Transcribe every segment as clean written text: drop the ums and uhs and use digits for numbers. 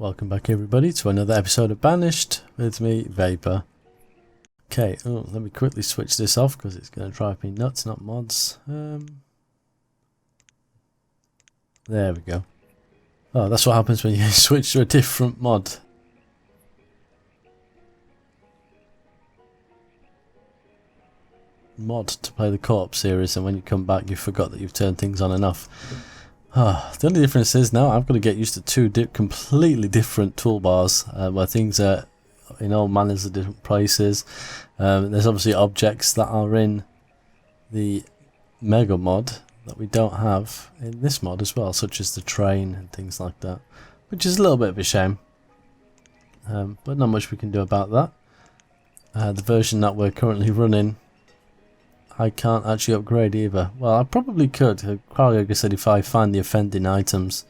Welcome back everybody to another episode of Banished with me, Vapor. Okay, let me quickly switch this off because it's going to drive me nuts, not mods. There we go. Oh, that's what happens when you switch to a different mod. Mod to play the co-op series, and when you come back you forgot that you've turned things on and off. The only difference is now I've got to get used to two completely different toolbars where things are in all manners of different places. There's obviously objects that are in the Mega mod that we don't have in this mod as well, such as the train and things like that, which is a little bit of a shame, but not much we can do about that. The version that we're currently running, I can't actually upgrade either. Well, I probably could. Probably, like I said, if I find the offending items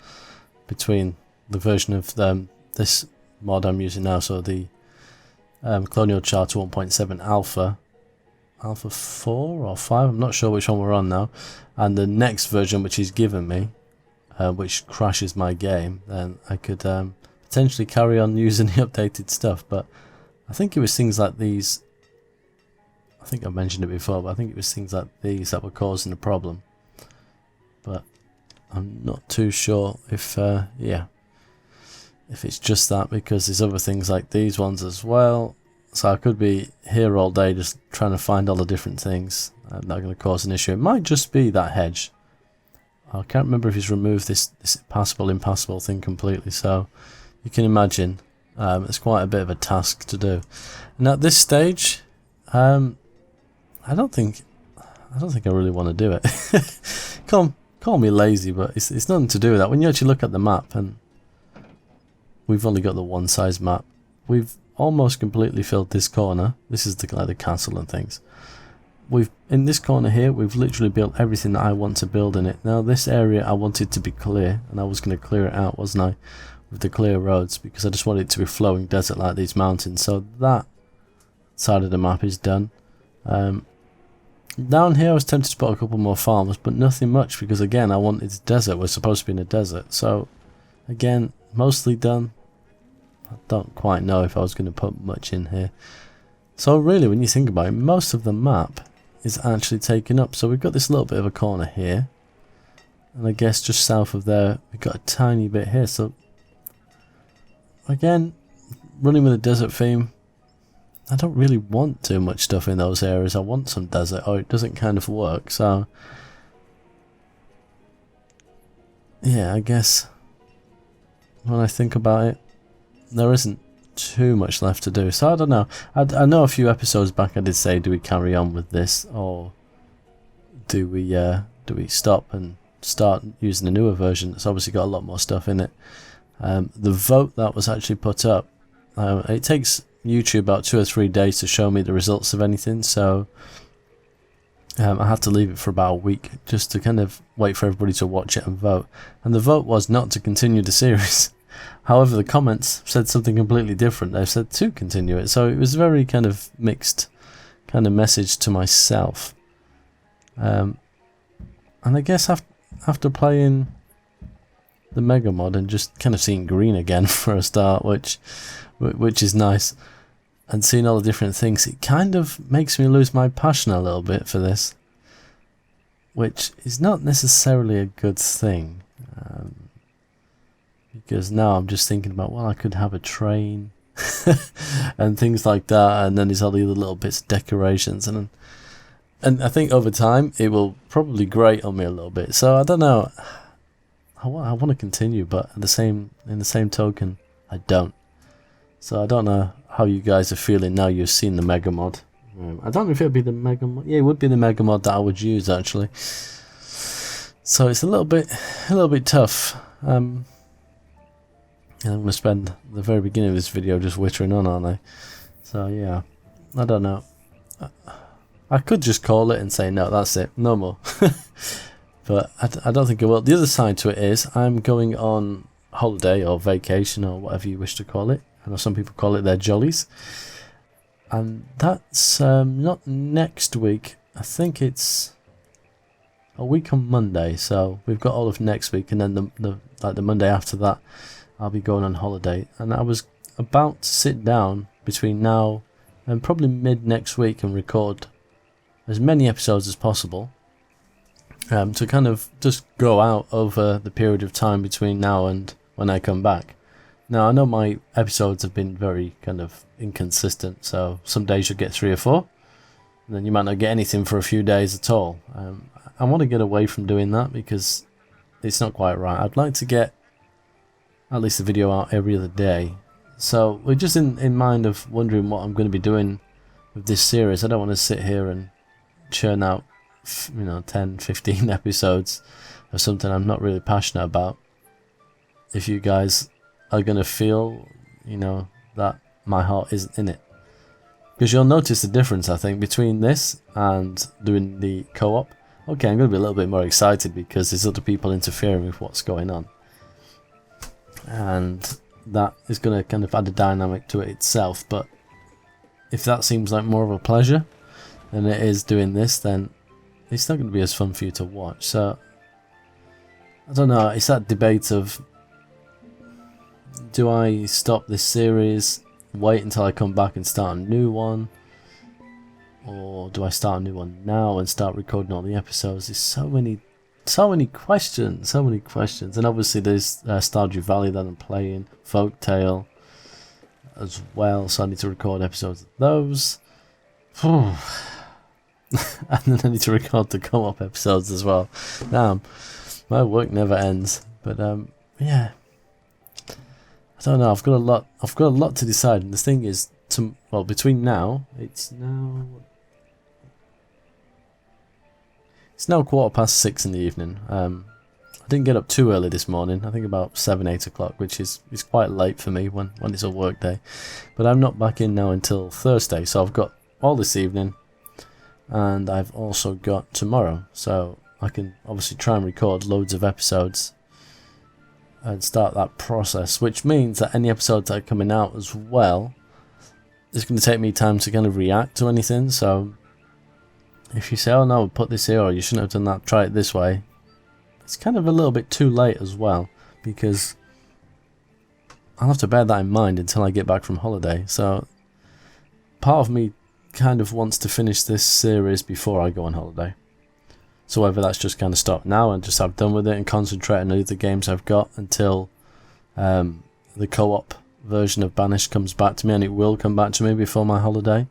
between the version of this mod I'm using now, so the Colonial Charter 1.7 Alpha 4 or 5, I'm not sure which one we're on now, and the next version which he's given me, which crashes my game, then I could potentially carry on using the updated stuff. But I think it was things like these. I think I mentioned it before, but I think it was things like these that were causing the problem. But I'm not too sure if, if it's just that, because there's other things like these ones as well. So I could be here all day just trying to find all the different things that are going to cause an issue. It might just be that hedge. I can't remember if he's removed this impassable thing completely. So you can imagine it's quite a bit of a task to do. And at this stage, I don't think I really want to do it. Call me lazy, but it's nothing to do with that. When you actually look at the map, and we've only got the one size map, we've almost completely filled this corner. This is the castle and things. In this corner here, we've literally built everything that I want to build in it. Now this area I wanted to be clear, and I was going to clear it out, wasn't I, with the clear roads, because I just wanted it to be flowing desert like these mountains. So that side of the map is done. Down here I was tempted to put a couple more farms, but nothing much, because again I wanted the desert. We're supposed to be in a desert, so again mostly done. I don't quite know if I was going to put much in here. So really, when you think about it, most of the map is actually taken up. So we've got this little bit of a corner here, and I guess just south of there we've got a tiny bit here. So again, running with a desert theme, I don't really want too much stuff in those areas. I want some desert, or it doesn't kind of work. So yeah, I guess when I think about it, there isn't too much left to do. So I don't know. I know a few episodes back I did say, do we carry on with this, or do we stop and start using a newer version that's obviously got a lot more stuff in it. The vote that was actually put up, it takes YouTube about 2 or 3 days to show me the results of anything, so I had to leave it for about a week just to kind of wait for everybody to watch it and vote. And the vote was not to continue the series. However, the comments said something completely different. They said to continue it, so it was very kind of mixed kind of message to myself. And I guess after playing the Mega mod and just kind of seeing green again for a start, which is nice, and seeing all the different things, it kind of makes me lose my passion a little bit for this, which is not necessarily a good thing, because now I'm just thinking about, well, I could have a train and things like that, and then there's all the other little bits of decorations, and I think over time it will probably grate on me a little bit. So I don't know, I want to continue, but in the same token I don't. So I don't know how you guys are feeling now you've seen the Mega mod. I don't know if it would be the Mega mod. Yeah, it would be the Mega mod that I would use actually. So it's a little bit tough. I'm going to spend the very beginning of this video just whittering on, aren't I? So yeah, I don't know. I could just call it and say no, that's it, no more. But I don't think I will. The other side to it is I'm going on holiday or vacation or whatever you wish to call it. I know some people call it their jollies, and that's not next week. I think it's a week on Monday, so we've got all of next week, and then the Monday after that I'll be going on holiday, and I was about to sit down between now and probably mid next week and record as many episodes as possible, to kind of just go out over the period of time between now and when I come back. Now, I know my episodes have been very kind of inconsistent, so some days you'll get 3 or 4, and then you might not get anything for a few days at all. I want to get away from doing that because it's not quite right. I'd like to get at least a video out every other day. So we're just in mind of wondering what I'm going to be doing with this series. I don't want to sit here and churn out 10, 15 episodes of something I'm not really passionate about if you guys are going to feel that my heart isn't in it. Because you'll notice the difference, I think, between this and doing the co-op. Okay, I'm going to be a little bit more excited because there's other people interfering with what's going on, and that is going to kind of add a dynamic to it itself. But if that seems like more of a pleasure than it is doing this, then it's not going to be as fun for you to watch. So I don't know, it's that debate of, do I stop this series, wait until I come back and start a new one, or do I start a new one now and start recording all the episodes? There's so many questions, and obviously there's Stardew Valley that I'm playing, Folktale as well, so I need to record episodes of those. And then I need to record the co-op episodes as well. Damn, my work never ends. But yeah, I don't know. I've got a lot to decide, and the thing is, between now, it's now 6:15 in the evening. I didn't get up too early this morning. I think about 7, 8 o'clock, which is quite late for me when it's a work day. But I'm not back in now until Thursday, so I've got all this evening, and I've also got tomorrow. So I can obviously try and record loads of episodes and start that process, which means that any episodes that are coming out as well, it's going to take me time to kind of react to anything. So if you say, oh no, put this here, or you shouldn't have done that, try it this way, it's kind of a little bit too late as well, because I'll have to bear that in mind until I get back from holiday. So part of me kind of wants to finish this series before I go on holiday. So whether that's just kind of stop now and just have done with it and concentrate on the other games I've got until the co-op version of Banished comes back to me, and it will come back to me before my holiday.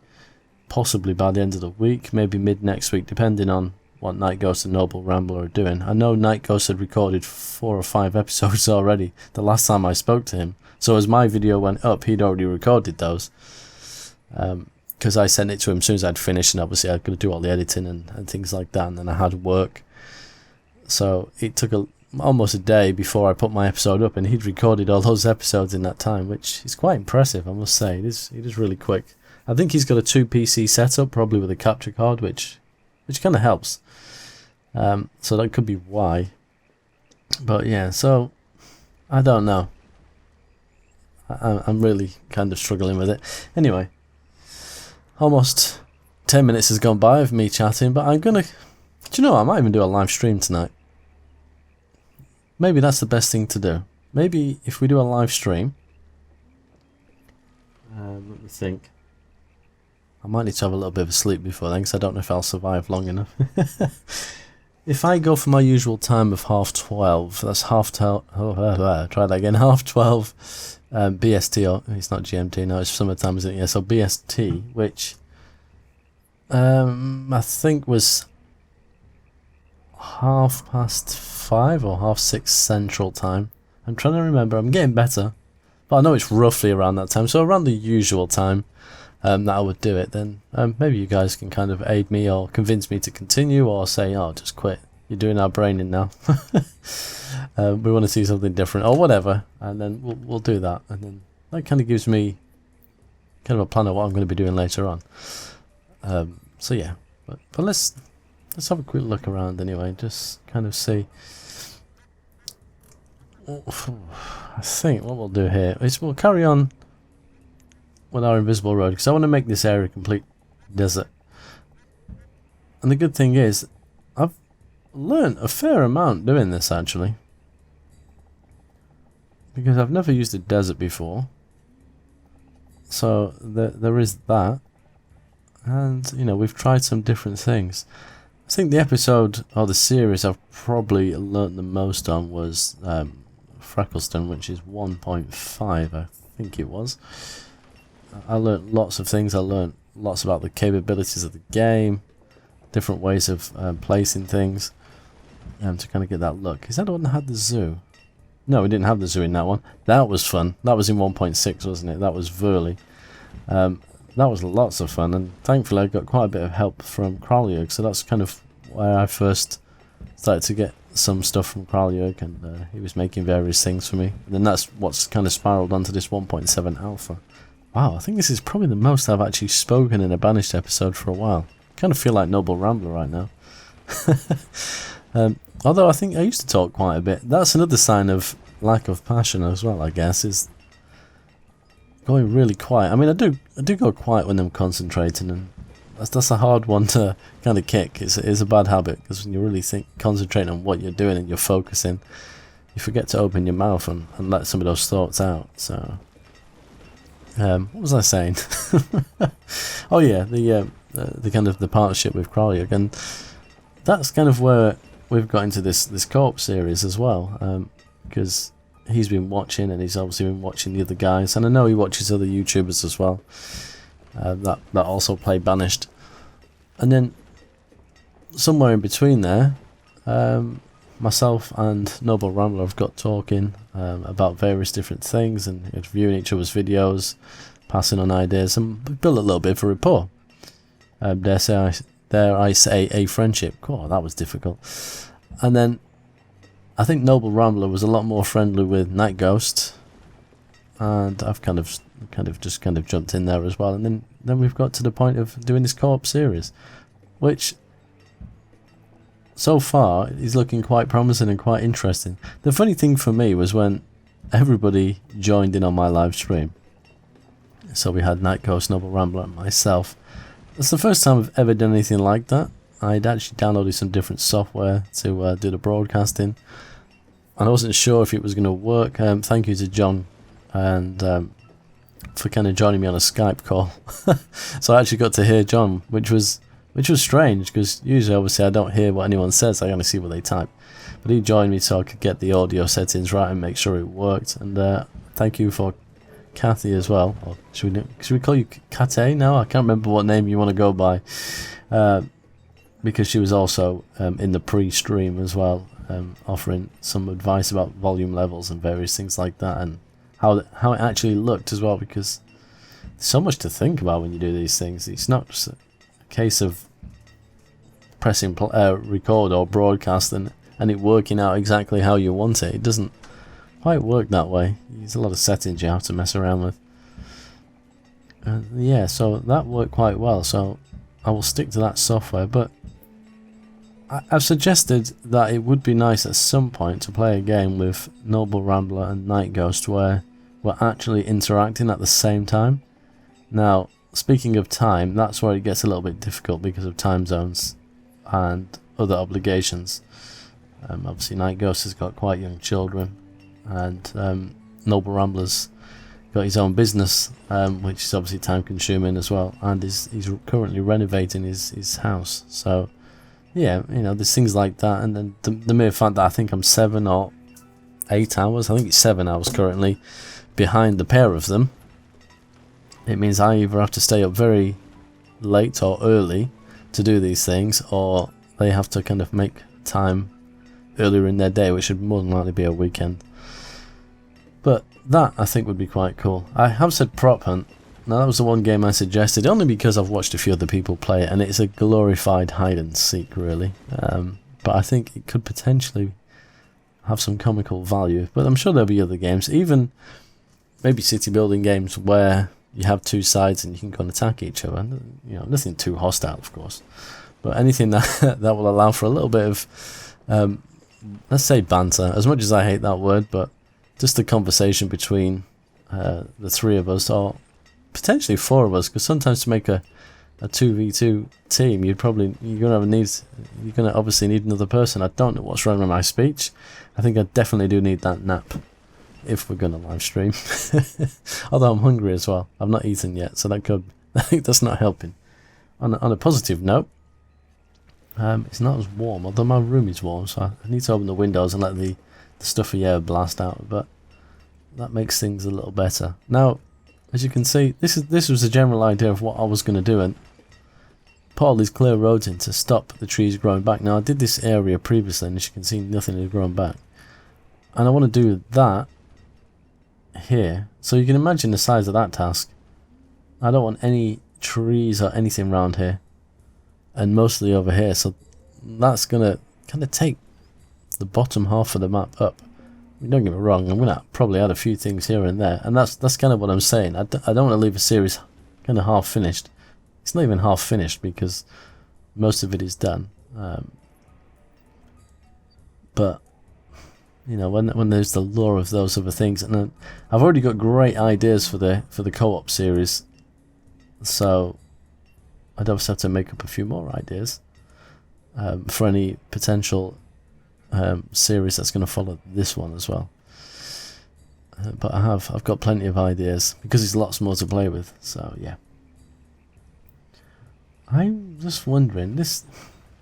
Possibly by the end of the week, maybe mid next week, depending on what Night Ghost and Noble Rambler are doing. I know Night Ghost had recorded 4 or 5 episodes already the last time I spoke to him. So as my video went up, he'd already recorded those. Because I sent it to him as soon as I'd finished, and obviously I'd got to do all the editing and things like that, and then I had work. So it took almost a day before I put my episode up, and he'd recorded all those episodes in that time, which is quite impressive, I must say. It is really quick. I think he's got a 2 PC setup, probably with a capture card, which kind of helps. So that could be why. But yeah, so I don't know. I'm really kind of struggling with it. Anyway, almost 10 minutes has gone by of me chatting, but I'm gonna... Do you know what? I might even do a live stream tonight. Maybe that's the best thing to do. Maybe if we do a live stream... let me think. I might need to have a little bit of a sleep before then, because I don't know if I'll survive long enough. If I go for my usual time of 12:30, that's try that again, 12:30 BST, or it's not GMT, no, it's summertime, isn't it? Yeah, so BST, which I think was 5:30 or 6:30 Central Time. I'm trying to remember, I'm getting better, but I know it's roughly around that time, so around the usual time that I would do it. Then maybe you guys can kind of aid me or convince me to continue, or say, oh, just quit, you're doing our braining now. We want to see something different or whatever, and then we'll do that, and then that kind of gives me kind of a plan of what I'm going to be doing later on. So yeah, but let's have a quick look around anyway, just kind of see. I think what we'll do here is we'll carry on with our invisible road, because I want to make this area a complete desert. And the good thing is, I've learned a fair amount doing this actually. because I've never used a desert before. So there is that. And, you know, we've tried some different things. I think the episode, or the series I've probably learnt the most on was Freckleston, which is 1.5, I think it was. I learnt lots of things. I learnt lots about the capabilities of the game, different ways of placing things, to kind of get that look. Is that the one that had the zoo? No, we didn't have the zoo in that one. That was fun. That was in 1.6, wasn't it? That was Verley. That was lots of fun, and thankfully I got quite a bit of help from Kraljug, so that's kind of where I first started to get some stuff from Kraljug, and he was making various things for me. And then that's what's kind of spiraled onto this 1.7 alpha. Wow, I think this is probably the most I've actually spoken in a Banished episode for a while. I kind of feel like Noble Rambler right now. Although I think I used to talk quite a bit. That's another sign of lack of passion as well, I guess, is going really quiet. I mean, I do go quiet when I'm concentrating, and that's a hard one to kind of kick. It's a bad habit, because when you really concentrate on what you're doing and you're focusing, you forget to open your mouth and let some of those thoughts out. So, what was I saying? Oh yeah, the kind of the partnership with Kraljug, and that's kind of where we've got into this co-op series as well, because he's been watching, and he's obviously been watching the other guys, and I know he watches other YouTubers as well that also play Banished. And then somewhere in between there, myself and Noble Rambler have got talking about various different things, and viewing each other's videos, passing on ideas, and we built a little bit of a rapport. Dare I say a friendship. Cool, that was difficult. And then I think Noble Rambler was a lot more friendly with Night Ghost, and I've kind of jumped in there as well. And then we've got to the point of doing this co-op series, which so far is looking quite promising and quite interesting. The funny thing for me was when everybody joined in on my live stream. So we had Night Ghost, Noble Rambler, and myself. That's the first time I've ever done anything like that. I'd actually downloaded some different software to do the broadcasting, and I wasn't sure if it was going to work. Thank you to John and for kind of joining me on a Skype call. So I actually got to hear John, which was strange, because usually obviously I don't hear what anyone says, I only see what they type. But he joined me so I could get the audio settings right and make sure it worked. And thank you for Kathy as well. Or should we call you Kate now? I can't remember what name you want to go by. Because she was also in the pre-stream as well, offering some advice about volume levels and various things like that, and how it actually looked as well, because there's so much to think about when you do these things. It's not just a case of pressing record or broadcast and it working out exactly how you want it. It doesn't quite work that way. There's a lot of settings you have to mess around with. Yeah, so that worked quite well, so I will stick to that software, but I've suggested that it would be nice at some point to play a game with Noble Rambler and Night Ghost where we're actually interacting at the same time. Now, speaking of time, that's where it gets a little bit difficult because of time zones and other obligations. Obviously Night Ghost has got quite young children, and Noble Rambler's got his own business, which is obviously time consuming as well, and he's currently renovating his house. So yeah, you know, there's things like that, and then the mere fact that I think I'm 7 or 8 hours, I think it's 7 hours currently, behind the pair of them. It means I either have to stay up very late or early to do these things, or they have to kind of make time earlier in their day, which should more than likely be a weekend. But that, I think, would be quite cool. I have said Prop Hunt. Now, that was the one game I suggested, only because I've watched a few other people play it, and it's a glorified hide-and-seek, really. But I think it could potentially have some comical value. But I'm sure there'll be other games, even maybe city-building games where you have two sides and you can go and attack each other. You know, nothing too hostile, of course. But anything that will allow for a little bit of, let's say, banter. As much as I hate that word, but just the conversation between the three of us, or potentially 4 of us, because sometimes to make a 2v2 team, you're gonna obviously need another person. I don't know what's wrong with my speech. I think I definitely do need that nap. if we're going to live stream. Although I'm hungry as well. I've not eaten yet, so that's not helping. On a positive note, it's not as warm, although my room is warm, so I need to open the windows and let the stuffy air blast out, but that makes things a little better. Now, as you can see, this was a general idea of what I was going to do, and put all these clear roads in to stop the trees growing back. Now, I did this area previously, and as you can see, nothing has grown back. And I want to do that here. So you can imagine the size of that task. I don't want any trees or anything around here, and mostly over here. So that's going to kind of take the bottom half of the map up. Don't get me wrong, I'm going to probably add a few things here and there. And that's kind of what I'm saying. I don't want to leave a series kind of half finished. It's not even half finished because most of it is done. But you know, when there's the lure of those other things, and I've already got great ideas for the co-op series, so I'd obviously have to make up a few more ideas for any potential series that's going to follow this one as well. But I've got plenty of ideas because there's lots more to play with. So yeah. I'm just wondering, this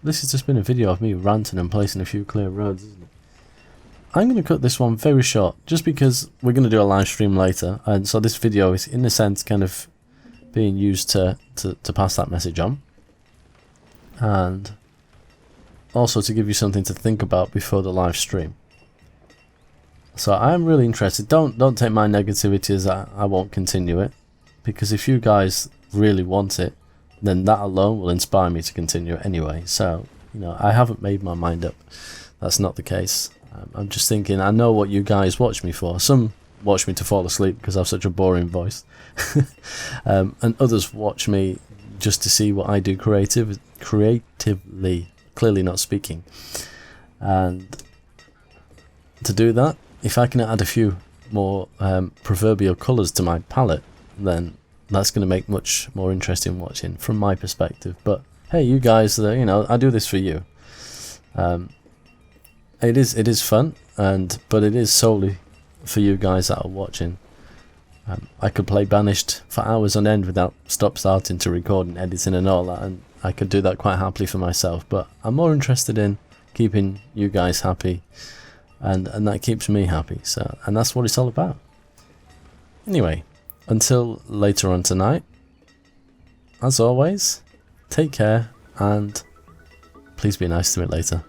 has just been a video of me ranting and placing a few clear roads, isn't it? I'm going to cut this one very short, just because we're going to do a live stream later, and so this video is in a sense kind of being used to pass that message on, and also to give you something to think about before the live stream. So I'm really interested. Don't take my negativity as I won't continue it, because if you guys really want it, then that alone will inspire me to continue it anyway. So, you know, I haven't made my mind up. That's not the case. I'm just thinking, I know what you guys watch me for. Some watch me to fall asleep because I have such a boring voice. And others watch me just to see what I do creatively, clearly not speaking. And to do that, if I can add a few more proverbial colours to my palette, then that's going to make much more interesting watching from my perspective. But hey, you guys, you know, I do this for you. It is fun, but it is solely for you guys that are watching. I could play Banished for hours on end without starting to record and editing and all that, and I could do that quite happily for myself. But I'm more interested in keeping you guys happy, and that keeps me happy. So, and that's what it's all about. Anyway, until later on tonight, as always, take care, and please be nice to me later.